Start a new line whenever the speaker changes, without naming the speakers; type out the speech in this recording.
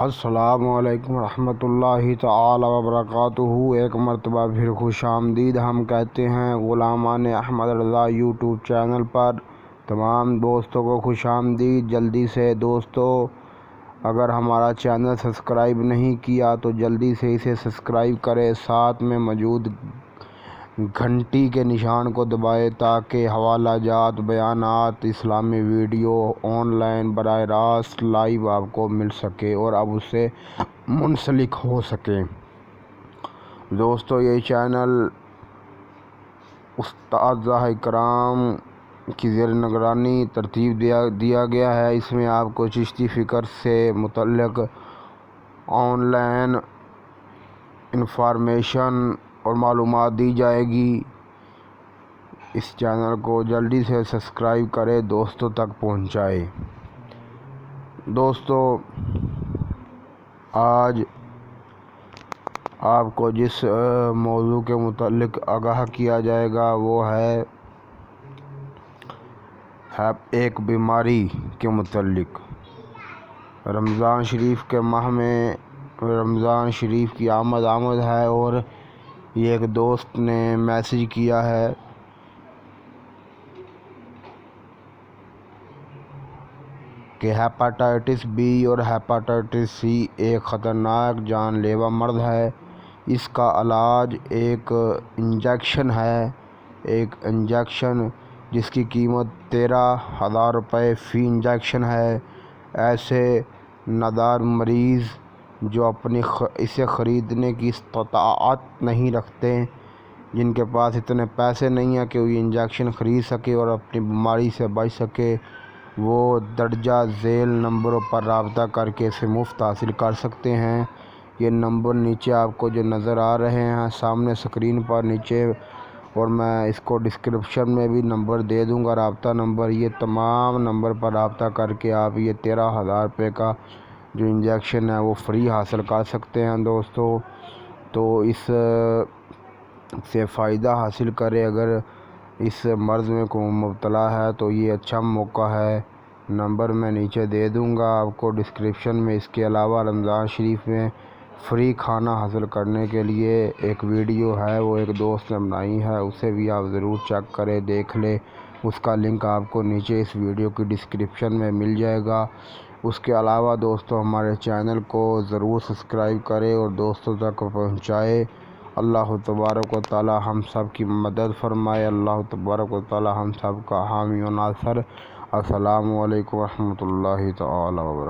السلام علیکم ورحمۃ اللہ تعالی وبرکاتہ۔ ایک مرتبہ پھر خوش آمدید ہم کہتے ہیں غلامان احمد رضا یوٹیوب چینل پر تمام دوستوں کو خوش آمدید۔ جلدی سے دوستو اگر ہمارا چینل سبسکرائب نہیں کیا تو جلدی سے اسے سبسکرائب کرے، ساتھ میں موجود گھنٹی کے نشان کو دبائے تاکہ حوالہ جات، بیانات، اسلامی ویڈیو آن لائن براہ راست لائیو آپ کو مل سکے اور اب اس سے منسلک ہو سکیں۔ دوستو یہ چینل اساتذہ کرام کی زیر نگرانی ترتیب دیا گیا ہے۔ اس میں آپ کو چشتی فکر سے متعلق آن لائن انفارمیشن اور معلومات دی جائے گی۔ اس چینل کو جلدی سے سبسکرائب کرے، دوستوں تک پہنچائے۔ دوستو آج آپ کو جس موضوع کے متعلق آگاہ کیا جائے گا وہ ہے ایک بیماری کے متعلق۔ رمضان شریف کے ماہ میں رمضان شریف کی آمد ہے اور یہ ایک دوست نے میسج کیا ہے کہ ہیپاٹائٹس بی اور ہیپاٹائٹس سی ایک خطرناک جان لیوا مرض ہے۔ اس کا علاج ایک انجیکشن جس کی قیمت 13,000 روپے فی انجیکشن ہے۔ ایسے نادار مریض جو اسے خریدنے کی استطاعت نہیں رکھتے، جن کے پاس اتنے پیسے نہیں ہیں کہ وہ یہ انجیکشن خرید سکے اور اپنی بیماری سے بچ سکے، وہ درجہ ذیل نمبروں پر رابطہ کر کے اسے مفت حاصل کر سکتے ہیں۔ یہ نمبر نیچے آپ کو جو نظر آ رہے ہیں سامنے اسکرین پر نیچے، اور میں اس کو ڈسکرپشن میں بھی نمبر دے دوں گا، رابطہ نمبر۔ یہ تمام نمبر پر رابطہ کر کے آپ یہ 13,000 روپے کا جو انجیکشن ہے وہ فری حاصل کر سکتے ہیں۔ دوستو تو اس سے فائدہ حاصل کرے، اگر اس مرض میں کوئی مبتلا ہے تو یہ اچھا موقع ہے۔ نمبر میں نیچے دے دوں گا آپ کو ڈسکرپشن میں۔ اس کے علاوہ رمضان شریف میں فری کھانا حاصل کرنے کے لیے ایک ویڈیو ہے، وہ ایک دوست نے بنائی ہے، اسے بھی آپ ضرور چیک کریں، دیکھ لیں۔ اس کا لنک آپ کو نیچے اس ویڈیو کی ڈسکرپشن میں مل جائے گا۔ اس کے علاوہ دوستو ہمارے چینل کو ضرور سبسکرائب کریں اور دوستوں تک پہنچائے۔ اللہ تبارک و تعالی ہم سب کی مدد فرمائے۔ اللہ تبارک و تعالی ہم سب کا حامی و ناصر۔ السلام علیکم ورحمۃ اللہ تعالی وبرکاتہ۔